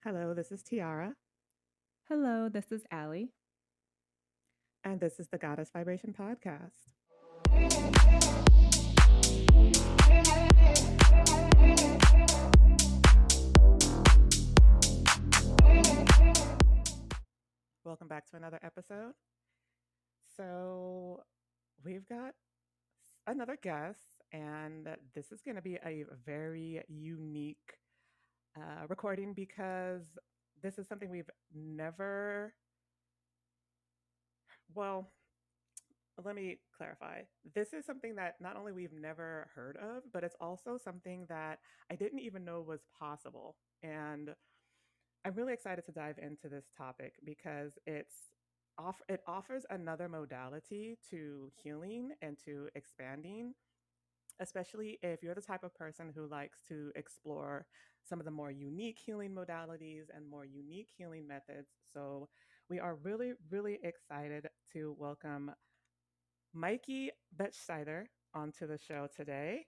Hello, this is Tiara, Hello, this is Ali. and this is the Goddess Vibration Podcast. Welcome back to another episode. So, we've got another guest, and this is going to be a very unique recording because this is something we've never, well, let me clarify. This is something that not only we've never heard of, but it's also something that I didn't even know was possible. And I'm really excited to dive into this topic because it offers another modality to healing and to expanding, especially if you're the type of person who likes to explore some of the more unique healing modalities and more unique healing methods. So we are really, really excited to welcome Meike Bettscheider onto the show today.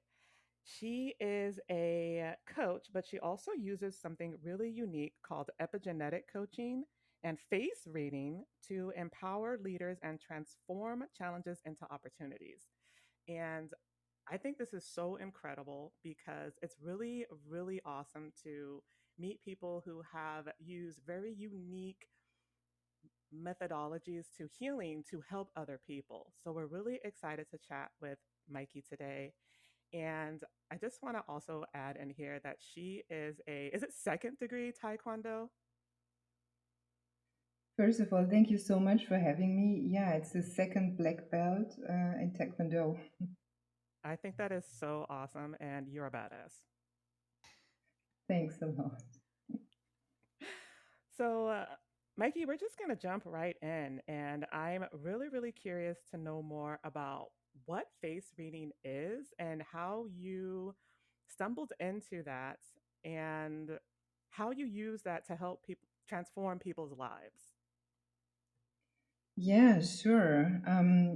She is a coach, but she also uses something really unique called epigenetic coaching and face reading to empower leaders and transform challenges into opportunities. And I think this is so incredible because it's really, really awesome to meet people who have used very unique methodologies to healing to help other people. So we're really excited to chat with Meike today. And I just want to also add in here that she is it second degree Taekwondo? First of all, thank you so much for having me. Yeah, it's the second black belt in Taekwondo. I think that is so awesome, and you're a badass. Thanks a lot. So, Mikey, we're just going to jump right in. And I'm really, really curious to know more about what face reading is and how you stumbled into that and how you use that to help people transform people's lives. Yeah, sure.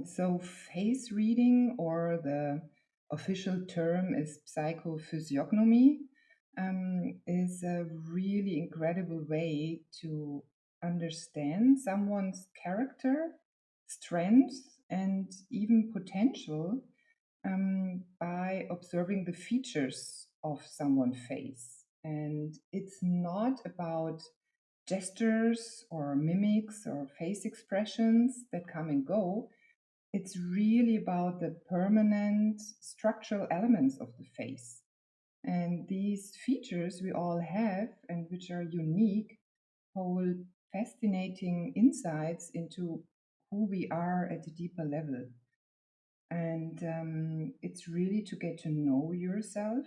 So, face reading, or the official term is psycho-Physiognomy, is a really incredible way to understand someone's character, strengths, and even potential by observing the features of someone's face. And it's not about gestures or mimics or face expressions that come and go. It's really about the permanent structural elements of the face. And these features we all have and which are unique hold fascinating insights into who we are at a deeper level. And it's really to get to know yourself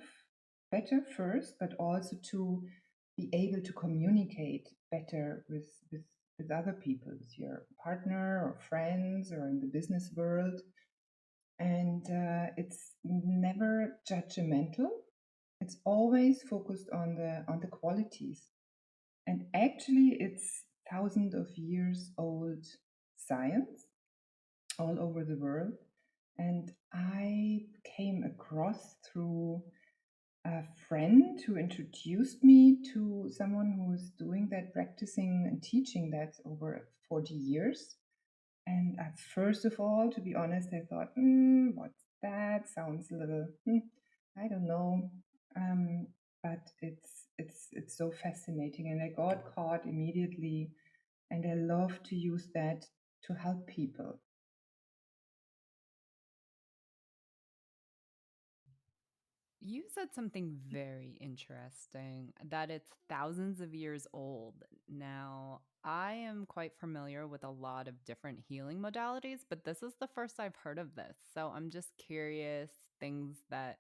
better first, but also to be able to communicate better with other people, with your partner or friends or in the business world. And it's never judgmental. It's always focused on the qualities. And actually, it's thousands of years old science all over the world. And I came across through a friend who introduced me to someone who's doing that, practicing and teaching that over 40 years. And first of all, to be honest, I thought, what's that? Sounds a little, I don't know. Um, but it's so fascinating, and I got caught immediately, and I love to use that to help people. You said something very interesting that it's thousands of years old. Now, I am quite familiar with a lot of different healing modalities, but this is the first I've heard of this. So I'm just curious, things that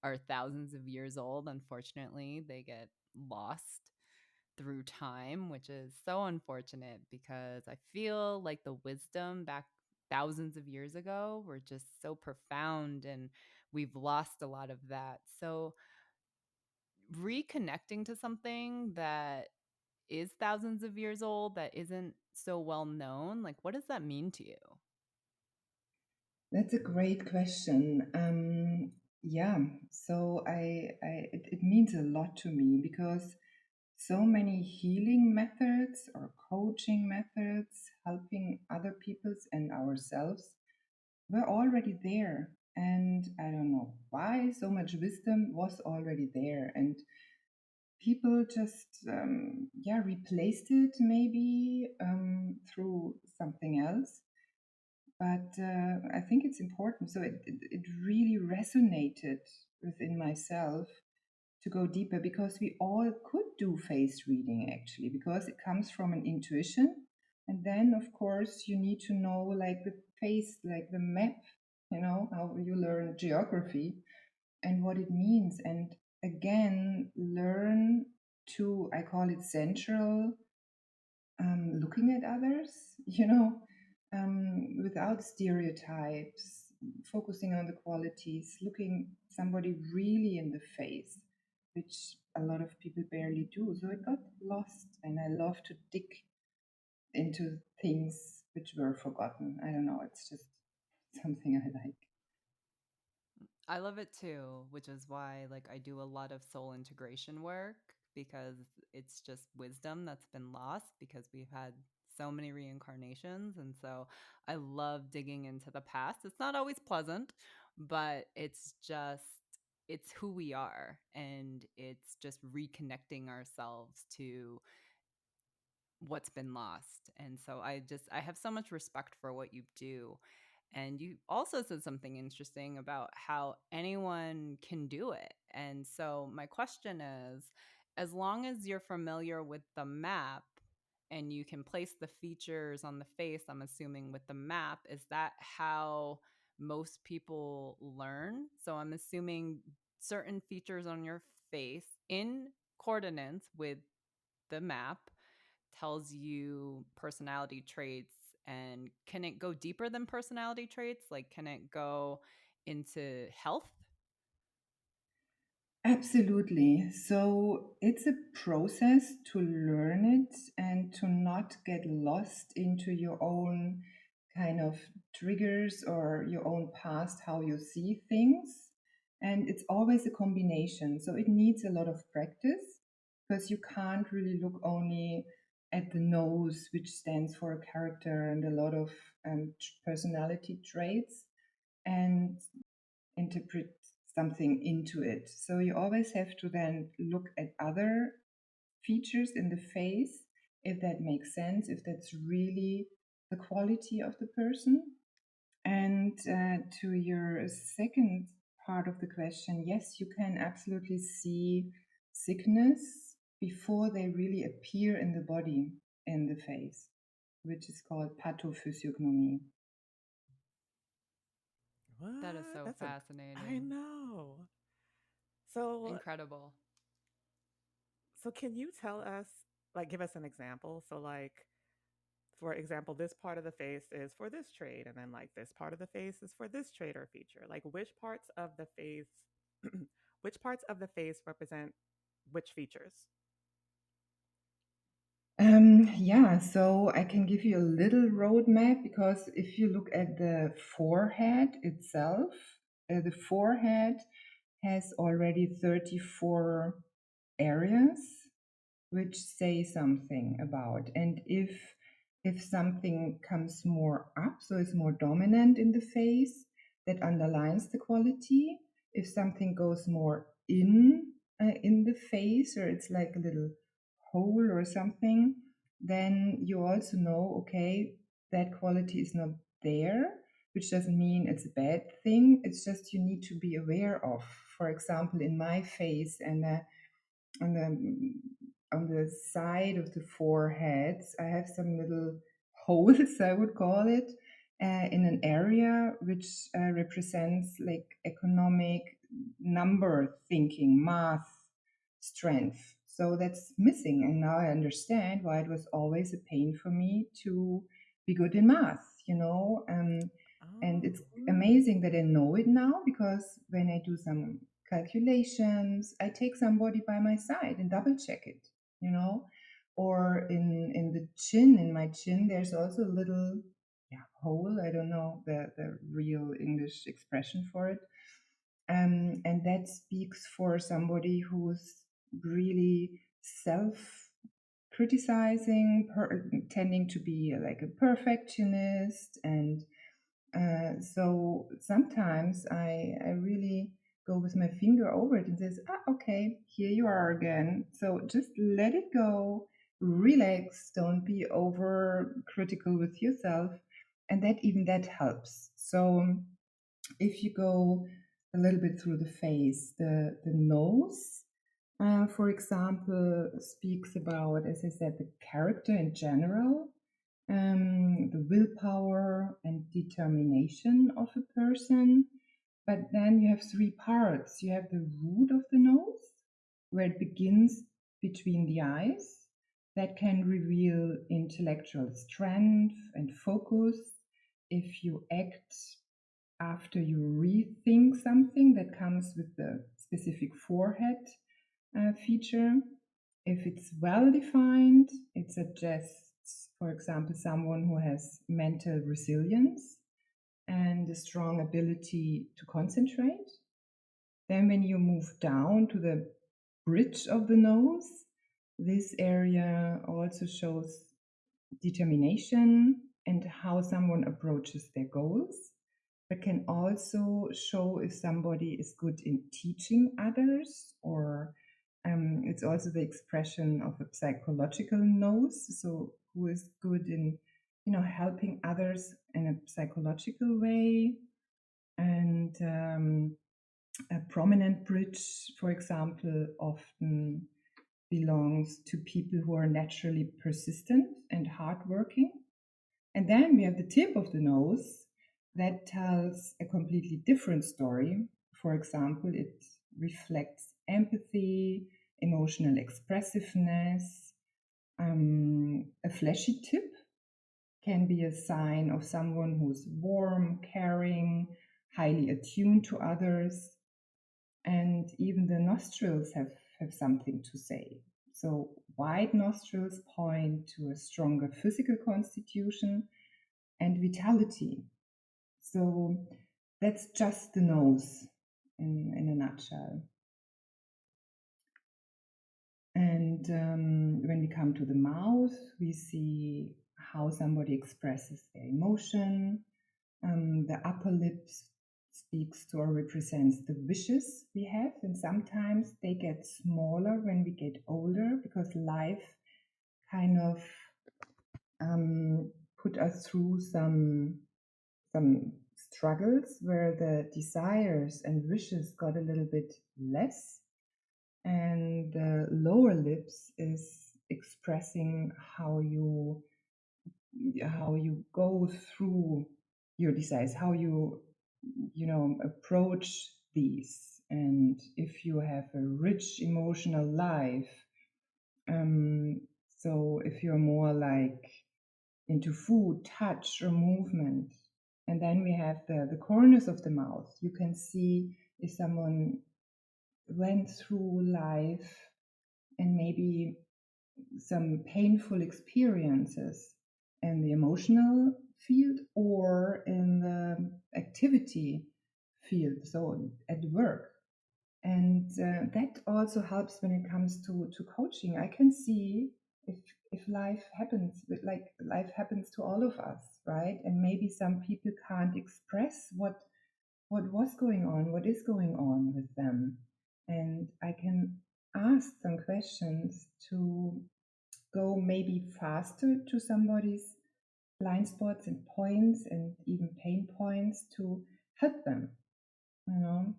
are thousands of years old, unfortunately, they get lost through time, which is so unfortunate because I feel like the wisdom back thousands of years ago were just so profound, and we've lost a lot of that. So, reconnecting to something that is thousands of years old that isn't so well known, like what does that mean to you? That's a great question. Yeah, so it means a lot to me because so many healing methods or coaching methods, helping other people's and ourselves, were already there. And I don't know why so much wisdom was already there. And people just, replaced it maybe through something else. But I think it's important. So it really resonated within myself to go deeper, because we all could do face reading actually, because it comes from an intuition. And then, of course, you need to know like the face, like the map, how you learn geography and what it means. And again, learn to, I call it central, looking at others, without stereotypes, focusing on the qualities, looking somebody really in the face, which a lot of people barely do. So it got lost, and I love to dig into things which were forgotten. I don't know, it's just something I like. I love it too, which is why like I do a lot of soul integration work, because it's just wisdom that's been lost because we've had so many reincarnations. And so I love digging into the past. It's not always pleasant, but it's who we are, and it's just reconnecting ourselves to what's been lost. And so I have so much respect for what you do. And you also said something interesting about how anyone can do it. And so my question is, as long as you're familiar with the map and you can place the features on the face, I'm assuming with the map, is that how most people learn? So I'm assuming certain features on your face in coordinates with the map tells you personality traits. And can it go deeper than personality traits? Like, can it go into health? Absolutely. So it's a process to learn it and to not get lost into your own kind of triggers or your own past, how you see things. And it's always a combination. So it needs a lot of practice, because you can't really look only at the nose, which stands for a character and a lot of personality traits, and interpret something into it. So you always have to then look at other features in the face, if that makes sense, if that's really the quality of the person. And to your second part of the question, yes, you can absolutely see sickness before they really appear in the body, in the face, which is called pathophysiognomy. That is What? so I fascinating. know. So, Incredible. can you tell us, like, give us an example? So, like, for example, this part of the face is for this trait, and then like this part of the face is for this trait or feature. Like, which parts of the face, which parts of the face represent which features? Yeah, so I can give you a little roadmap, because if you look at the forehead itself, the forehead has already 34 areas which say something about. And if something comes more up, so it's more dominant in the face, that underlines the quality. If something goes more in the face, or it's like a little hole or something, then you also know, okay, that quality is not there, which doesn't mean it's a bad thing. It's just you need to be aware of. For example, in my face and on the on the side of the foreheads, I have some little holes, I would call it, in an area which represents like economic number thinking, math, strength. So that's missing, and now I understand why it was always a pain for me to be good in math. And it's Oh, amazing that I know it now, because when I do some calculations, I take somebody by my side and double check it, you know. Or in the chin, in my chin, there's also a little hole. I don't know the real English expression for it. And that speaks for somebody who's really self-criticizing, tending to be like a perfectionist. And so sometimes I really go with my finger over it and says, okay, here you are again. So just let it go, relax, don't be over critical with yourself. And that helps. So if you go a little bit through the face, the nose, for example, speaks about, as I said, the character in general, the willpower and determination of a person. But then you have three parts. You have the root of the nose, where it begins between the eyes. That can reveal intellectual strength and focus. If you act after you rethink something, that comes with the specific forehead feature. If it's well defined, it suggests, for example, someone who has mental resilience and a strong ability to concentrate. Then when you move down to the bridge of the nose, this area also shows determination and how someone approaches their goals, but can also show if somebody is good in teaching others, or it's also the expression of a psychological nose. So who is good in, helping others in a psychological way. And a prominent bridge, for example, often belongs to people who are naturally persistent and hardworking. And then we have the tip of the nose that tells a completely different story. For example, it reflects empathy, emotional expressiveness. A fleshy tip can be a sign of someone who's warm, caring, highly attuned to others. And even the nostrils have something to say. So wide nostrils point to a stronger physical constitution and vitality. So that's just the nose in a nutshell. And when we come to the mouth, we see how somebody expresses their emotion. The upper lip speaks to or represents the wishes we have, and sometimes they get smaller when we get older because life kind of put us through some struggles where the desires and wishes got a little bit less. And the lower lips is expressing how you go through your desires, how you approach these. And if you have a rich emotional life, so if you're more like into food, touch, or movement. And then we have the corners of the mouth. You can see if someone went through life and maybe some painful experiences in the emotional field or in the activity field, so at work. And that also helps when it comes to coaching. I can see if life happens, like life happens to all of us, right? And maybe some people can't express what was going on, what is going on with them. And I can ask some questions to go maybe faster to somebody's blind spots and points and even pain points to help them, you know.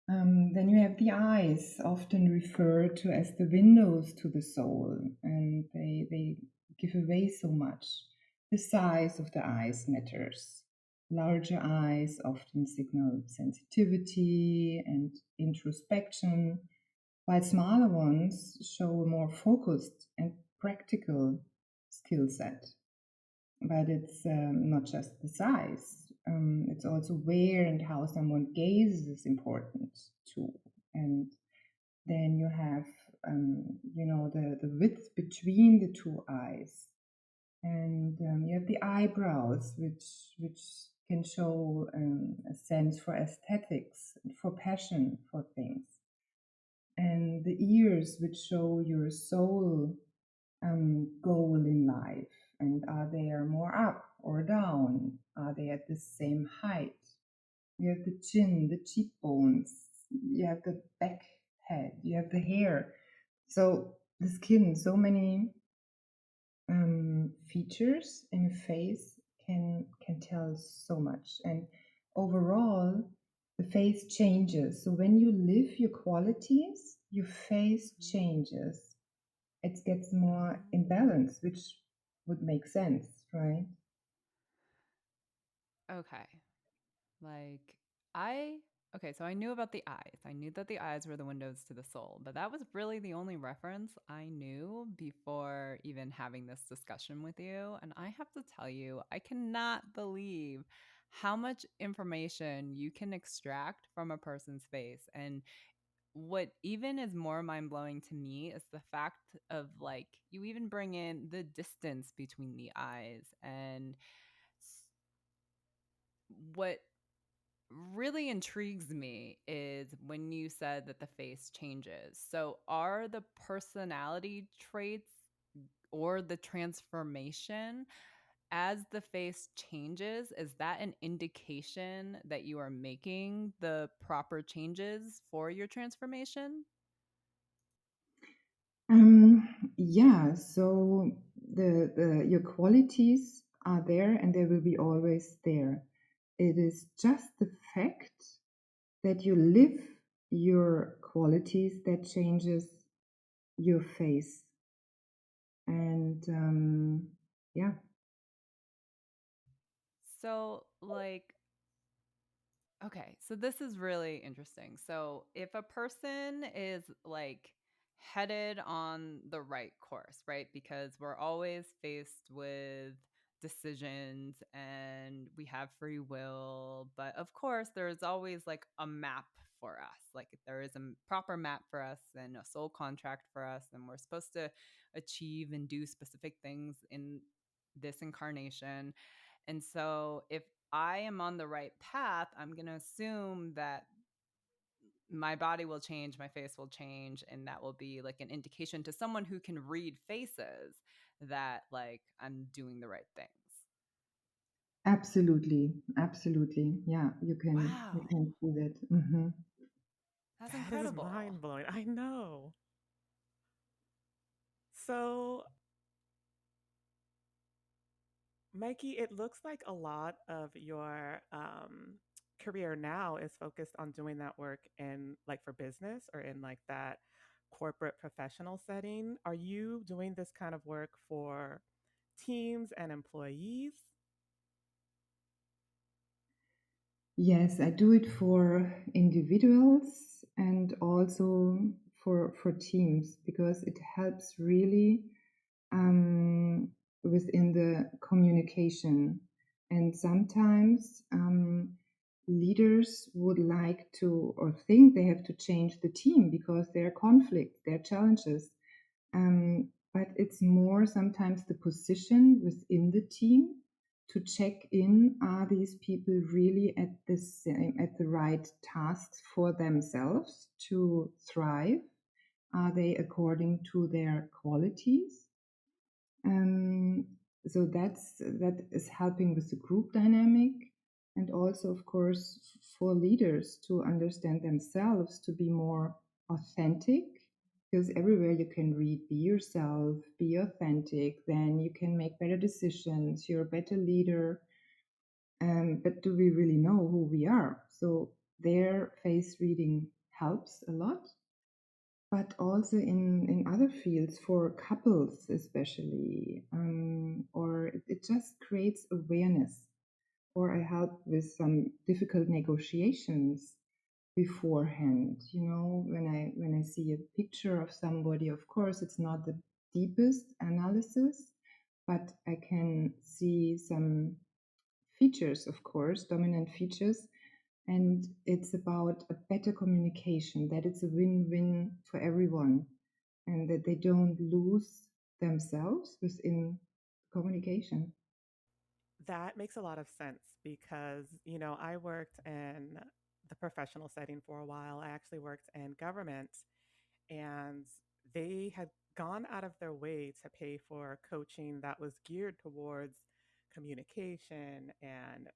Then you have the eyes, often referred to as the windows to the soul, and they give away so much. The size of the eyes matters. Larger eyes often signal sensitivity and introspection, while smaller ones show a more focused and practical skill set. But it's not just the size. It's also where and how someone gazes is important too. And then you have, the width between the two eyes. And you have the eyebrows, which can show a sense for aesthetics, for passion for things. And the ears, which show your soul goal in life. And are they more up or down? Are they at the same height? You have the chin, the cheekbones, you have the back head, you have the hair. So the skin, so many features in a face can tell so much. And overall, the face changes. So when you live your qualities, your face changes. It gets more in balance, which would make sense, right? Okay. Like, I okay, so I knew about the eyes. I knew that the eyes were the windows to the soul, but that was really the only reference I knew before even having this discussion with you. And I have to tell you, I cannot believe how much information you can extract from a person's face. And what even is more mind blowing to me is the fact of like, you even bring in the distance between the eyes. And what really intrigues me is when you said that the face changes. So, are the personality traits or the transformation as the face changes, is that an indication that you are making the proper changes for your transformation? Yeah, so the your qualities are there and they will be always there. It is just the fact that you live your qualities that changes your face. And yeah. So, like, okay, so this is really interesting. So, if a person is like headed on the right course, right? Because we're always faced with decisions and we have free will, but of course, there's always like a map for us. Like, there is a proper map for us and a soul contract for us, and we're supposed to achieve and do specific things in this incarnation. And so, if I am on the right path, I'm going to assume that my body will change, my face will change, and that will be like an indication to someone who can read faces that like I'm doing the right things. Absolutely, absolutely. Yeah, you Wow, can do that. that's That is incredible. mind blowing. I know. So, Mikey, it looks like a lot of your career now is focused on doing that work in like for business or in like that corporate professional setting. Are you doing this kind of work for teams and employees? Yes, I do it for individuals and also for teams because it helps really within the communication. And sometimes leaders would like to or think they have to change the team because there are conflicts, there are challenges. But it's more sometimes the position within the team to check in, are these people really at the same at the right tasks for themselves to thrive? Are they according to their qualities? Um, so that is helping with the group dynamic, and also, of course, for leaders to understand themselves to be more authentic. Because everywhere you can read, be yourself, be authentic, then you can make better decisions. You're a better leader. But do we really know who we are? So their face reading helps a lot, but also in other fields for couples especially, or it just creates awareness, or I help with some difficult negotiations beforehand. You know, when I see a picture of somebody, of course it's not the deepest analysis, but I can see some features, of course, dominant features, and it's about a better communication, that it's a win-win for everyone and that they don't lose themselves within communication. That makes a lot of sense because, I worked in the professional setting for a while. I actually worked in government. and they had gone out of their way to pay for coaching that was geared towards communication and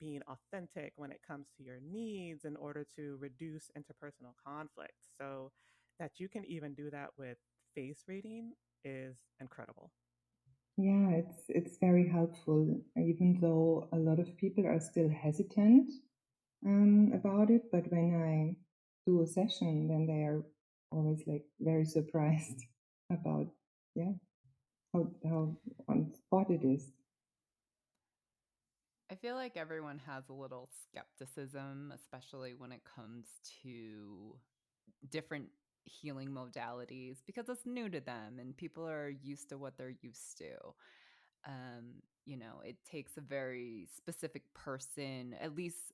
being authentic when it comes to your needs in order to reduce interpersonal conflict. So that you can even do that with face reading is incredible. Yeah, it's very helpful, even though a lot of people are still hesitant about it. But when I do a session, then they are always like very surprised about, yeah, how on spot it is. I feel like everyone has a little skepticism, especially when it comes to different healing modalities, because it's new to them and people are used to what they're used to. It takes a very specific person, at least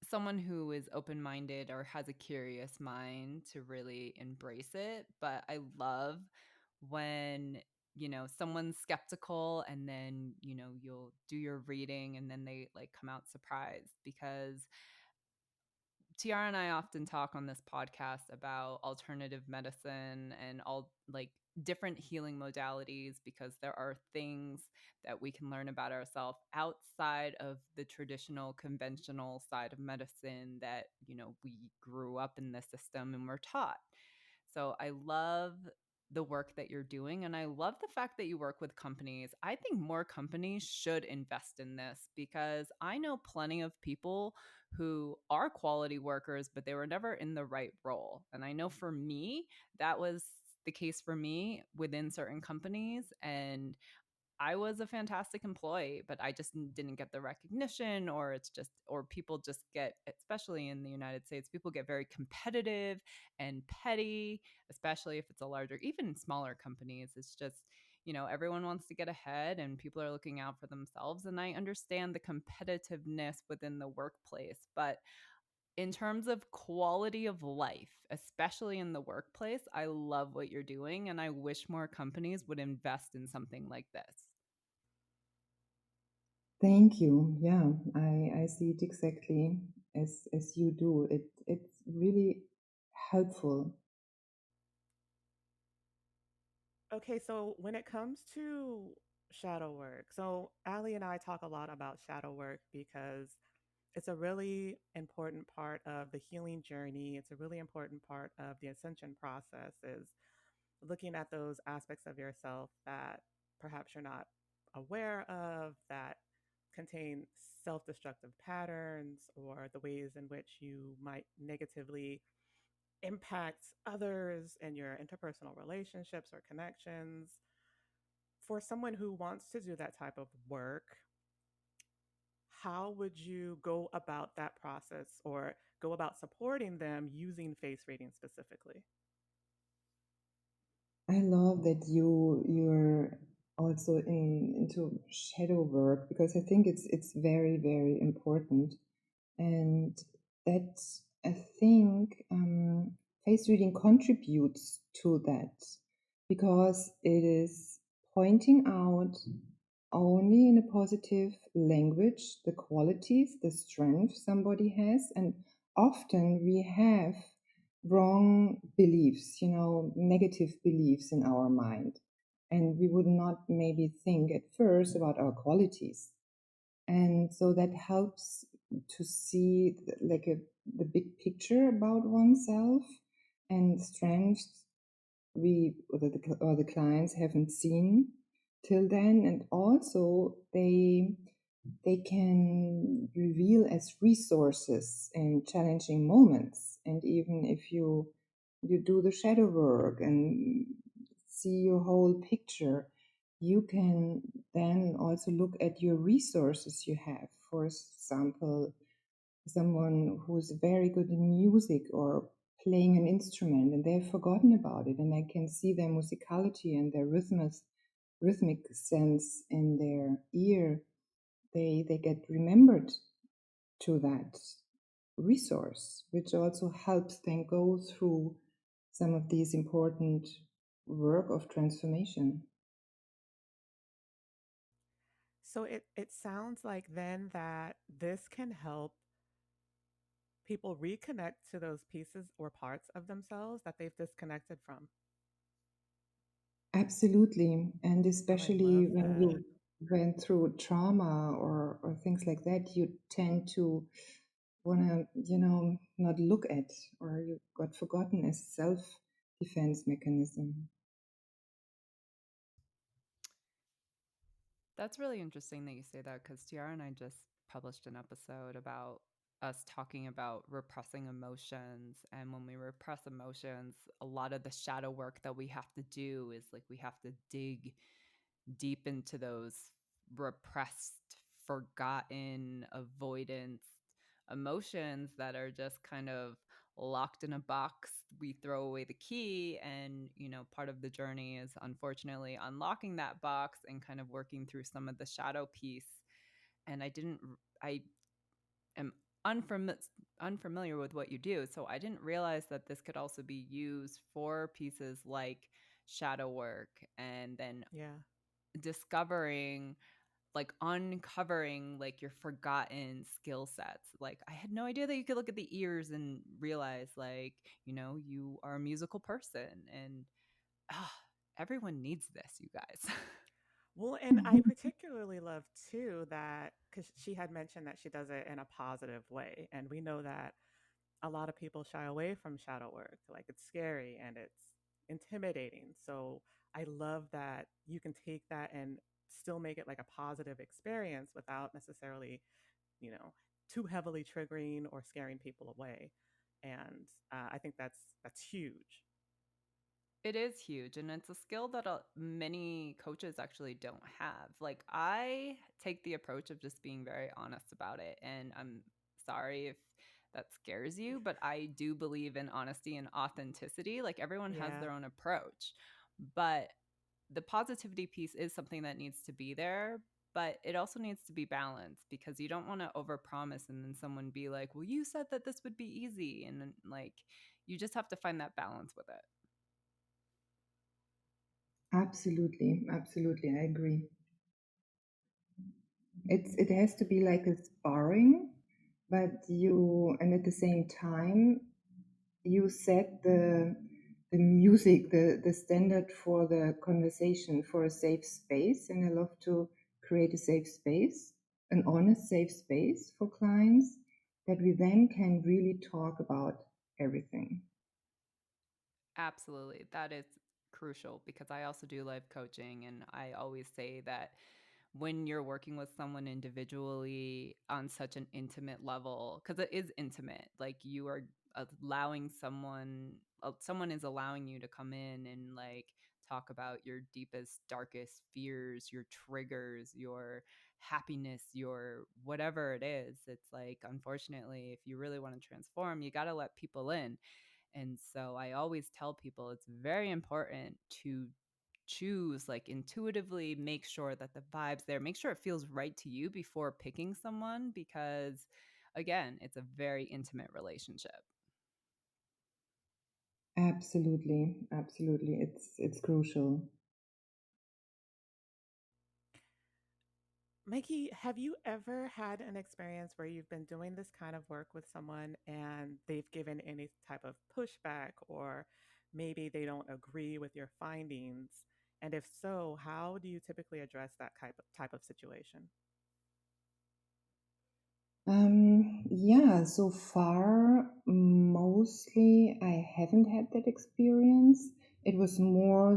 someone who is open minded or has a curious mind, to really embrace it. But I love when, someone's skeptical and then, you'll do your reading and then they like come out surprised, because Tiara and I often talk on this podcast about alternative medicine and all like different healing modalities, because there are things that we can learn about ourselves outside of the traditional conventional side of medicine that, we grew up in the system and were taught. So I love the work that you're doing. And I love the fact that you work with companies. I think more companies should invest in this, because I know plenty of people who are quality workers, but they were never in the right role. And I know for me, that was the case for me within certain companies. And I was a fantastic employee, but I just didn't get the recognition, or it's just, or people just get, especially in the United States, people get very competitive and petty, especially if it's a larger, even smaller companies. It's just, everyone wants to get ahead and people are looking out for themselves. And I understand the competitiveness within the workplace, but in terms of quality of life, especially in the workplace, I love what you're doing. And I wish more companies would invest in something like this. Thank you. Yeah, I see it exactly as you do. It's really helpful. Okay, so when it comes to shadow work, so Ali and I talk a lot about shadow work because it's a really important part of the healing journey. It's a really important part of the ascension process, is looking at those aspects of yourself that perhaps you're not aware of, that contain self-destructive patterns, or the ways in which you might negatively impact others in your interpersonal relationships or connections. For someone who wants to do that type of work, how would you go about that process or go about supporting them using face reading specifically? I love that you're also into shadow work, because I think it's very very important, and that I think face reading contributes to that, because it is pointing out only in a positive language the qualities, the strength somebody has. And often we have wrong beliefs, negative beliefs in our mind, and we would not maybe think at first about our qualities. And so that helps to see like the big picture about oneself and strengths we or the clients haven't seen till then. And also they can reveal as resources in challenging moments. And even if you do the shadow work and see your whole picture, you can then also look at your resources you have. For example, someone who's very good in music or playing an instrument, and they've forgotten about it, and I can see their musicality and their rhythmic sense in their ear. They get remembered to that resource, which also helps them go through some of these important work of transformation. So it sounds like then that this can help people reconnect to those pieces or parts of themselves that they've disconnected from. Absolutely. And Oh, I love especially when that. you went through trauma or things like that, you tend to want to, not look at, or you got forgotten as self-defense mechanism. That's really interesting that you say that because Tiara and I just published an episode about us talking about repressing emotions. And when we repress emotions, a lot of the shadow work that we have to do is like we have to dig deep into those repressed, forgotten, avoidance emotions that are just kind of locked in a box. We throw away the key, and part of the journey is unfortunately unlocking that box and kind of working through some of the shadow piece. And I am unfamiliar with what you do, so I didn't realize that this could also be used for pieces like shadow work, and then Yeah. discovering, like uncovering like your forgotten skill sets. Like I had no idea that you could look at the ears and realize, like, you are a musical person. And ah, everyone needs this, you guys. Well, and I particularly love too that because she had mentioned that she does it in a positive way. And we know that a lot of people shy away from shadow work. Like it's scary and it's intimidating. So I love that you can take that and still make it like a positive experience without necessarily, you know, too heavily triggering or scaring people away. And I think that's huge. It is huge, and it's a skill that many coaches actually don't have. Like, I take the approach of just being very honest about it, and I'm sorry if that scares you, but I do believe in honesty and authenticity. Like, everyone has Yeah. their own approach, but the positivity piece is something that needs to be there, but it also needs to be balanced because you don't want to overpromise and then someone be like, "Well, you said that this would be easy." And then, like, you just have to find that balance with it. Absolutely, absolutely, I agree. It has to be like a sparring, but and at the same time you set the music, the standard for the conversation, for a safe space. And I love to create a safe space, an honest safe space for clients, that we then can really talk about everything. Absolutely. That is crucial because I also do life coaching, and I always say that when you're working with someone individually on such an intimate level, because it is intimate, like you are allowing someone is allowing you to come in and like talk about your deepest, darkest fears, your triggers, your happiness, your whatever it is. It's like, unfortunately, if you really want to transform, you got to let people in. And so I always tell people it's very important to choose, like intuitively make sure that the vibes there, make sure it feels right to you before picking someone, because again, it's a very intimate relationship. Absolutely, absolutely. It's crucial. Mikey, have you ever had an experience where you've been doing this kind of work with someone and they've given any type of pushback, or maybe they don't agree with your findings? And if so, how do you typically address that type of situation? Yeah, so far, mostly I haven't had that experience. It was more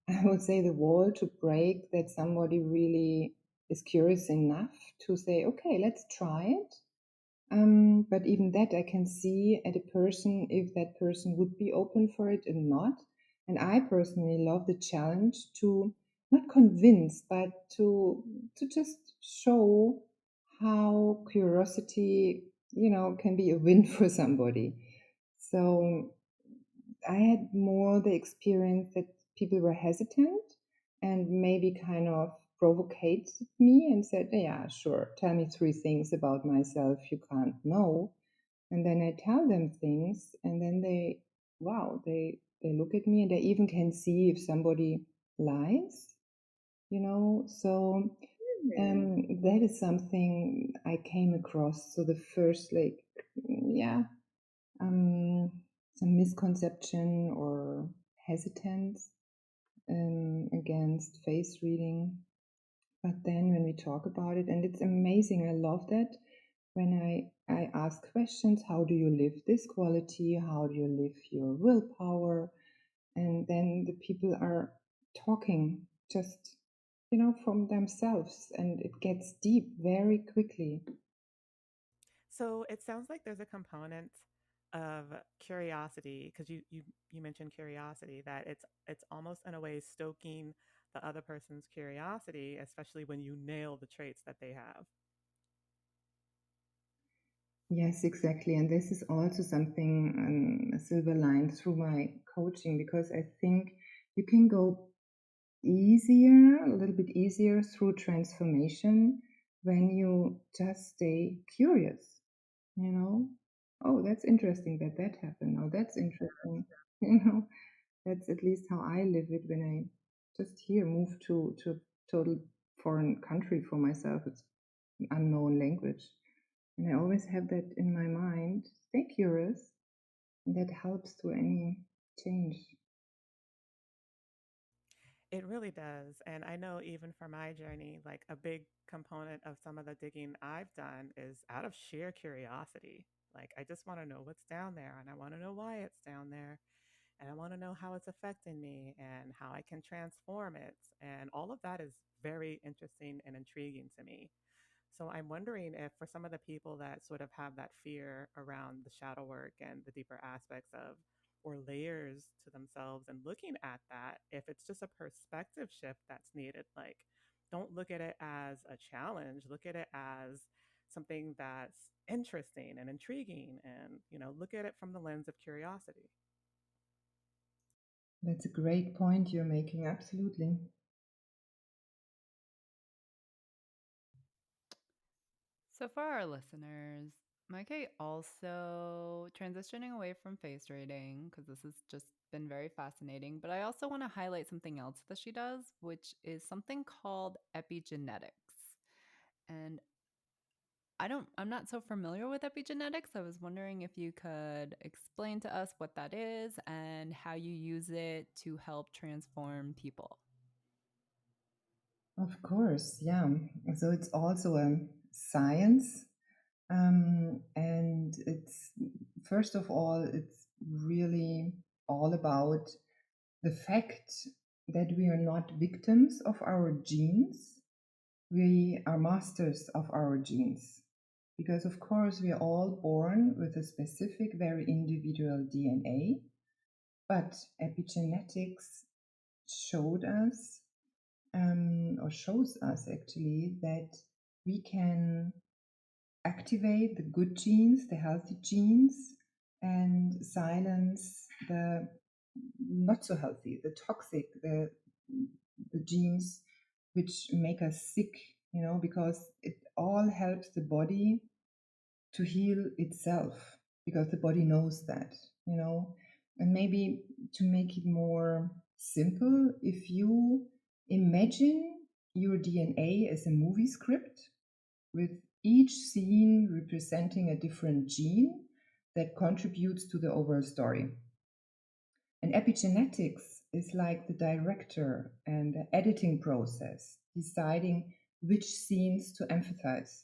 I would say, the wall to break, that somebody really is curious enough to say, okay, let's try it. But even that, I can see at a person if that person would be open for it or not. And I personally love the challenge to not convince, but to just show how curiosity, can be a win for somebody. So I had more the experience that people were hesitant and maybe kind of provoked me and said, "Yeah, sure, tell me three things about myself you can't know." And then I tell them things, and then wow, they look at me and they even can see if somebody lies. So That is something I came across. So the first, yeah, some misconception or hesitance against face reading. But then when we talk about it, and it's amazing, I love that when I ask questions, how do you live this quality? How do you live your willpower? And then the people are talking just, from themselves, and it gets deep very quickly. So it sounds like there's a component of curiosity because you mentioned curiosity that it's almost in a way stoking the other person's curiosity, especially when you nail the traits that they have. Yes, exactly. And this is also something, a silver line through my coaching, because I think you can go easier, a little bit easier through transformation when you just stay curious, you know? Oh, that's interesting that that happened. Oh, that's interesting. You know, that's at least how I live it when I just here move to a total foreign country for myself. It's an unknown language. And I always have that in my mind. Stay curious. And that helps to any change. It really does. And I know even for my journey, like a big component of some of the digging I've done is out of sheer curiosity. Like, I just want to know what's down there and I want to know why it's down there. And I want to know how it's affecting me and how I can transform it. And all of that is very interesting and intriguing to me. So I'm wondering if for some of the people that sort of have that fear around the shadow work and the deeper aspects of or layers to themselves and looking at that, if it's just a perspective shift that's needed, like don't look at it as a challenge, look at it as something that's interesting and intriguing and, look at it from the lens of curiosity. That's a great point you're making. Absolutely. So, for our listeners, Meike also transitioning away from face reading because this has just been very fascinating. But I also want to highlight something else that she does, which is something called epigenetics. And I'm not so familiar with epigenetics. I was wondering if you could explain to us what that is and how you use it to help transform people. Of course, yeah. So it's also a science. And it's, first of all, it's really all about the fact that we are not victims of our genes, we are masters of our genes. Because, of course, we are all born with a specific, very individual DNA, but epigenetics showed us, or shows us actually, that we can activate the good genes, the healthy genes, and silence the not so healthy, the toxic, the genes which make us sick, because it all helps the body to heal itself because the body knows that, you know. And maybe to make it more simple, if you imagine your DNA as a movie script with each scene representing a different gene that contributes to the overall story. And epigenetics is like the director and the editing process, deciding which scenes to emphasize,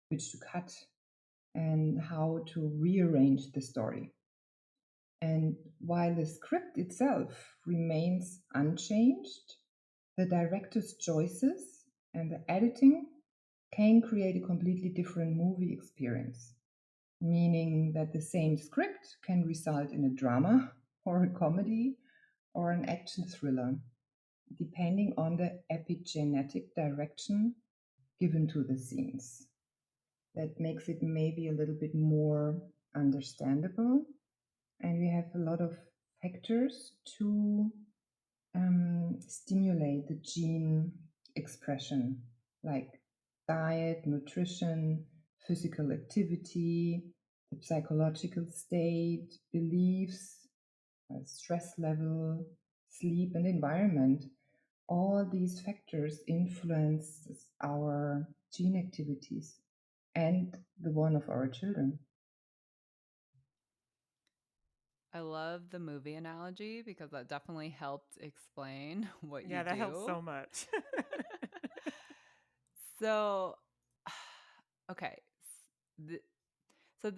which to cut, and how to rearrange the story. And while the script itself remains unchanged, the director's choices and the editing can create a completely different movie experience, meaning that the same script can result in a drama or a comedy or an action thriller, depending on the epigenetic direction given to the scenes. That makes it maybe a little bit more understandable. And we have a lot of factors to stimulate the gene expression, like diet, nutrition, physical activity, the psychological state, beliefs, stress level, sleep, and environment. all these factors influence our gene activities and the one of our children. I love the movie analogy because that definitely helped explain what you Yeah, that helps do. so much. So, okay. The, so,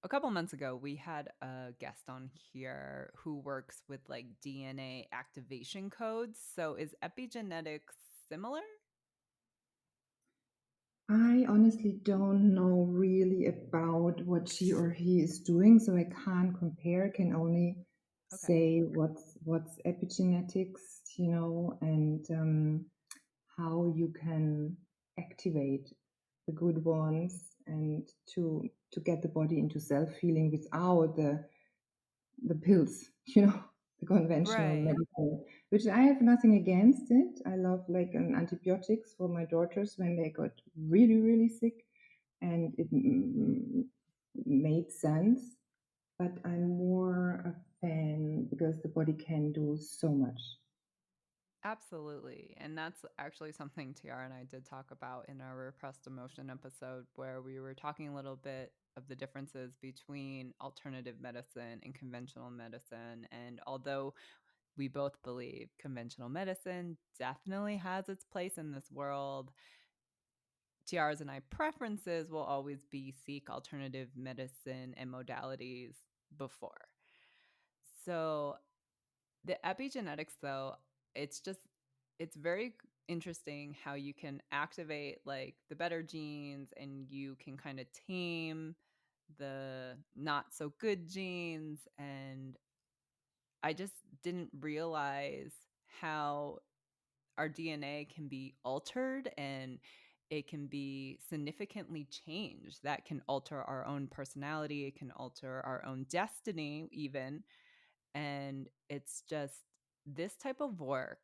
a couple months ago, we had a guest on here who works with like DNA activation codes. So, is epigenetics similar? I honestly don't know really about what she or he is doing, so I can't compare. Can only Okay. say what's epigenetics, and how you can activate the good ones and to get the body into self healing without the pills, the conventional Right. medical, which I have nothing against it. I love like an antibiotics for my daughters when they got really, really sick, and it made sense. But I'm more a fan because the body can do so much. Absolutely. And that's actually something Tiara and I did talk about in our repressed emotion episode, where we were talking a little bit of the differences between alternative medicine and conventional medicine. And although we both believe conventional medicine definitely has its place in this world, Tiara's and I preferences will always be seek alternative medicine and modalities before. So the epigenetics, though, it's just, it's very interesting how you can activate like the better genes and you can kind of tame the not so good genes. And I just didn't realize how our DNA can be altered and it can be significantly changed. That can alter our own personality, it can alter our own destiny, even. And it's just this type of work.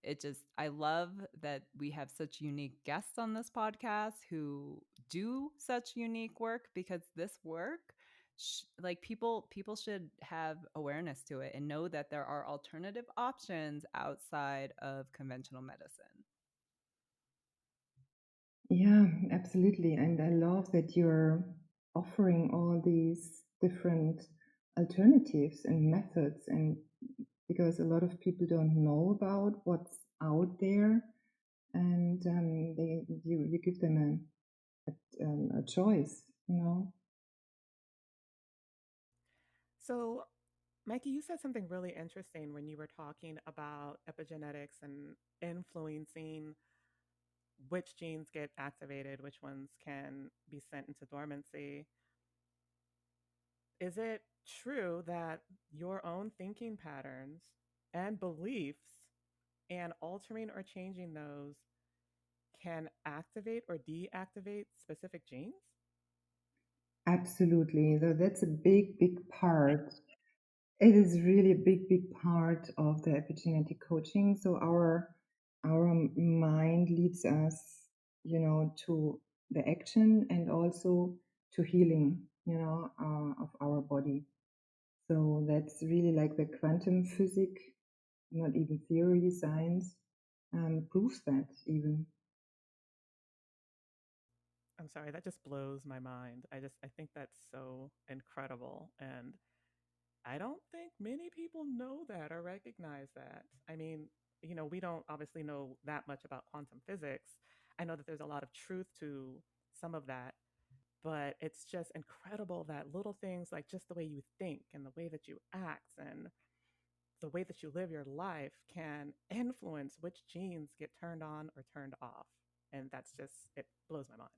It just, I love that we have such unique guests on this podcast who do such unique work, because this work, like people should have awareness to it and know that there are alternative options outside of conventional medicine. Yeah, absolutely. And I love that you're offering all these different alternatives and methods, and because a lot of people don't know about what's out there, and you give them a choice. So, Mikey, you said something really interesting when you were talking about epigenetics and influencing which genes get activated, which ones can be sent into dormancy. Is it true that your own thinking patterns and beliefs and altering or changing those can activate or deactivate specific genes? Absolutely. So that's a big, big part. It is really a big, big part of the epigenetic coaching. So our mind leads us, to the action and also to healing, of our body. So that's really like the quantum physics, not even theory, science, proves that even. I'm sorry, that just blows my mind. I think that's so incredible, and I don't think many people know that or recognize that. I mean, we don't obviously know that much about quantum physics. I know that there's a lot of truth to some of that, but it's just incredible that little things like just the way you think and the way that you act and the way that you live your life can influence which genes get turned on or turned off. And that's just, it blows my mind.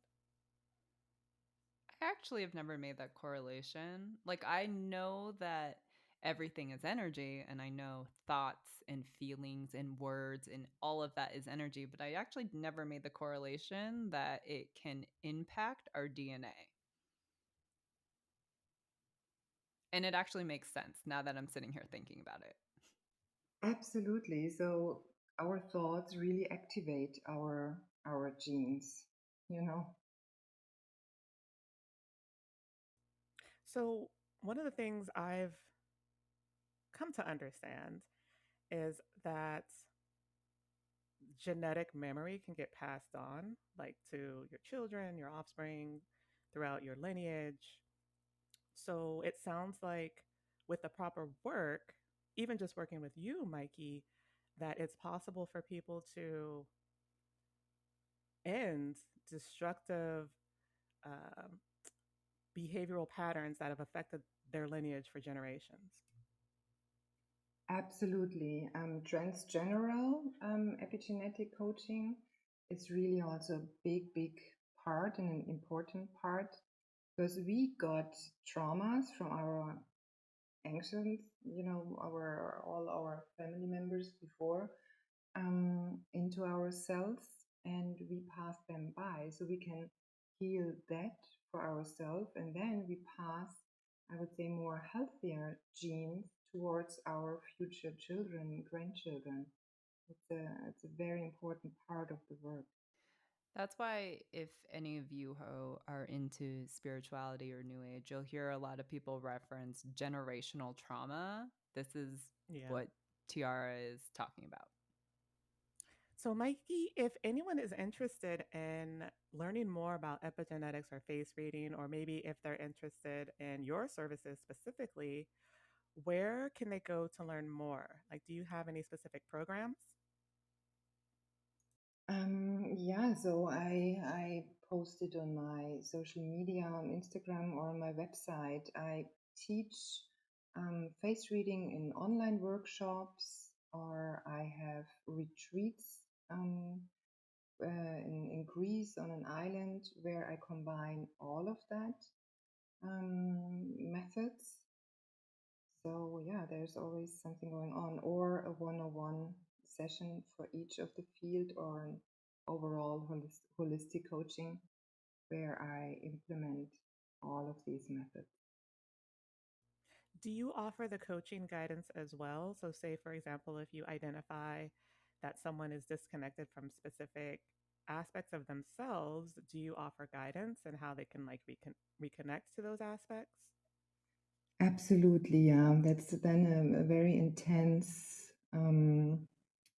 I actually have never made that correlation. Like, I know that everything is energy, and I know thoughts and feelings and words and all of that is energy, but I actually never made the correlation that it can impact our DNA. And it actually makes sense now that I'm sitting here thinking about it. Absolutely. So our thoughts really activate our genes, you know. So, one of the things I've come to understand is that genetic memory can get passed on, like to your children, your offspring, throughout your lineage. So it sounds like with the proper work, even just working with you, Mikey, that it's possible for people to end destructive um, behavioral patterns that have affected their lineage for generations. Absolutely. Transgeneral epigenetic coaching is really also a big, big part and an important part because we got traumas from our ancients, our all our family members before, into ourselves, and we pass them by. So we can heal that for ourselves, and then we pass, I would say, more healthier genes towards our future children, grandchildren. It's a very important part of the work. That's why, if any of you who are into spirituality or New Age, you'll hear a lot of people reference generational trauma. This is Yeah. what Tiara is talking about. So, Mikey, if anyone is interested in learning more about epigenetics or face reading, or maybe if they're interested in your services specifically, where can they go to learn more? Like, do you have any specific programs? Yeah, so I posted on my social media, on Instagram or on my website. I teach face reading in online workshops, or I have retreats in Greece on an island where I combine all of that methods. So yeah, there's always something going on, or a one-on-one session for each of the field, or an overall holistic coaching where I implement all of these methods. Do you offer the coaching guidance as well? So, say, for example, if you identify that someone is disconnected from specific aspects of themselves, do you offer guidance and how they can like reconnect to those aspects? Absolutely, yeah. That's then a very intense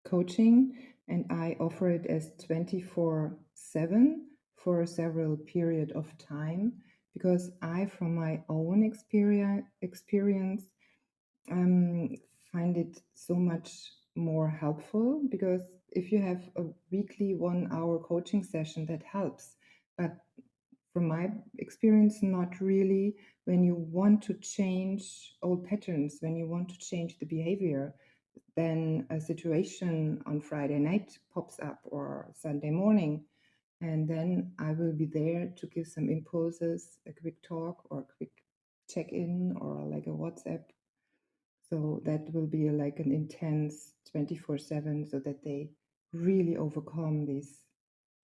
coaching, and I offer it as 24/7 for several period of time because I, from my own experience, um, find it so much more helpful because if you have a weekly 1 hour coaching session, that helps. But from my experience, not really. When you want to change old patterns, when you want to change the behavior, then a situation on Friday night pops up or Sunday morning, and then I will be there to give some impulses, a quick talk or a quick check in or like a WhatsApp. So that will be like an intense 24/7 so that they really overcome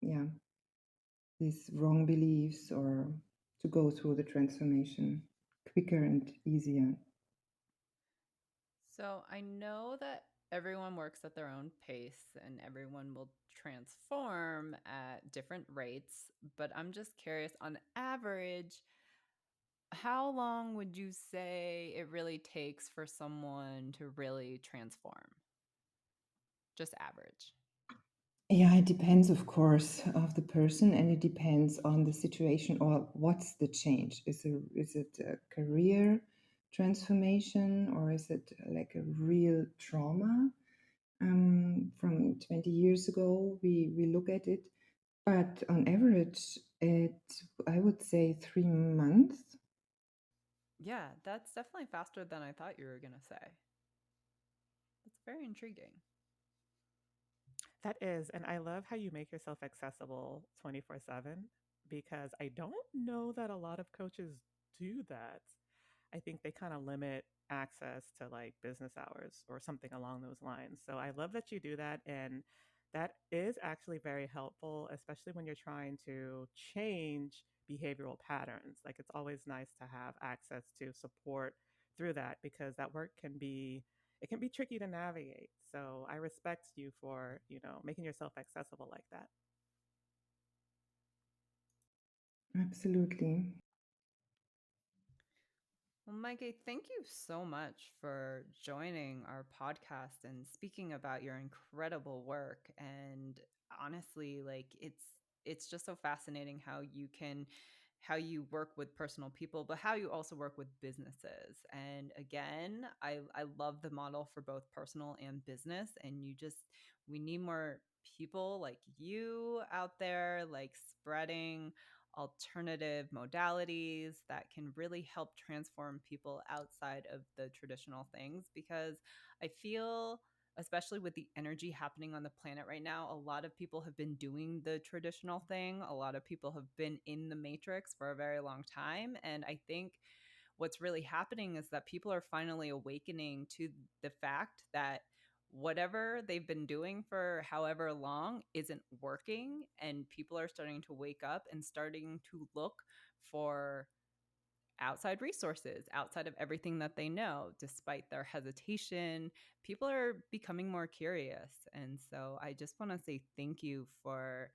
yeah, these wrong beliefs or to go through the transformation quicker and easier. So I know that everyone works at their own pace and everyone will transform at different rates, but I'm just curious, on average, how long would you say it really takes for someone to really transform? Just average. Yeah, it depends, of course, of the person, and it depends on the situation or what's the change. Is it a career transformation or is it like a real trauma from 20 years ago? We look at it, but on average, I would say 3 months. Yeah, that's definitely faster than I thought you were going to say. That's very intriguing. That is, and I love how you make yourself accessible 24/7 because I don't know that a lot of coaches do that. I think they kind of limit access to like business hours or something along those lines. So I love that you do that. And that is actually very helpful, especially when you're trying to change behavioral patterns. Like it's always nice to have access to support through that because that work can be it can be tricky to navigate. So I respect you for, making yourself accessible like that. Absolutely. Well, Mikey, thank you so much for joining our podcast and speaking about your incredible work. And honestly, like it's just so fascinating how you work with personal people, but how you also work with businesses. And again, I love the model for both personal and business. And we need more people like you out there, like spreading alternative modalities that can really help transform people outside of the traditional things, because I feel, especially with the energy happening on the planet right now, a lot of people have been doing the traditional thing. A lot of people have been in the matrix for a very long time. And I think what's really happening is that people are finally awakening to the fact that whatever they've been doing for however long isn't working, and people are starting to wake up and starting to look for outside resources outside of everything that they know. Despite their hesitation, people are becoming more curious. And so I just want to say thank you for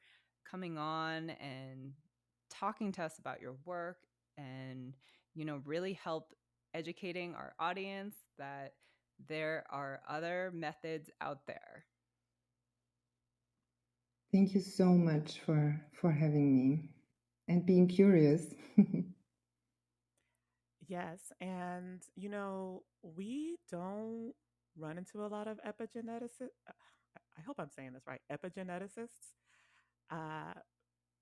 coming on and talking to us about your work, and really help educating our audience that there are other methods out there. Thank you so much for having me and being curious. Yes, and we don't run into a lot of epigeneticists. I hope I'm saying this right. Epigeneticists. Uh,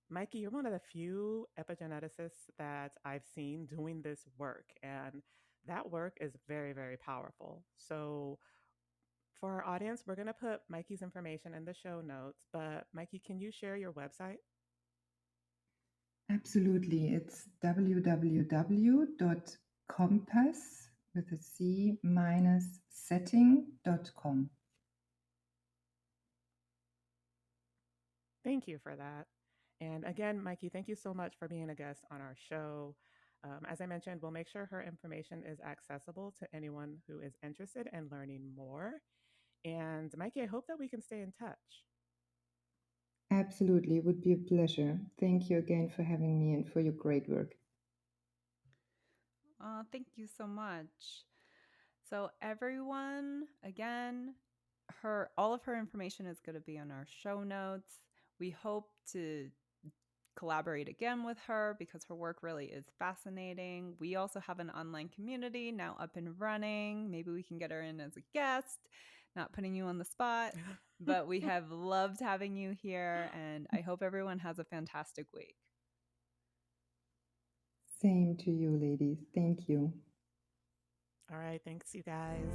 Mikey, you're one of the few epigeneticists that I've seen doing this work, and that work is very, very powerful. So, for our audience, we're going to put Mikey's information in the show notes. But, Mikey, can you share your website? Absolutely. It's www.compass with a C minus setting.com. Thank you for that. And again, Mikey, thank you so much for being a guest on our show. As I mentioned, we'll make sure her information is accessible to anyone who is interested in learning more. And Mikey, I hope that we can stay in touch. Absolutely. It would be a pleasure. Thank you again for having me and for your great work. Thank you so much. So everyone, again, her all of her information is going to be on our show notes. We hope to collaborate again with her because her work really is fascinating. We also have an online community now up and running. Maybe we can get her in as a guest, not putting you on the spot, but we have loved having you here, and I hope everyone has a fantastic week. Same to you, ladies. Thank you. All right. Thanks, you guys.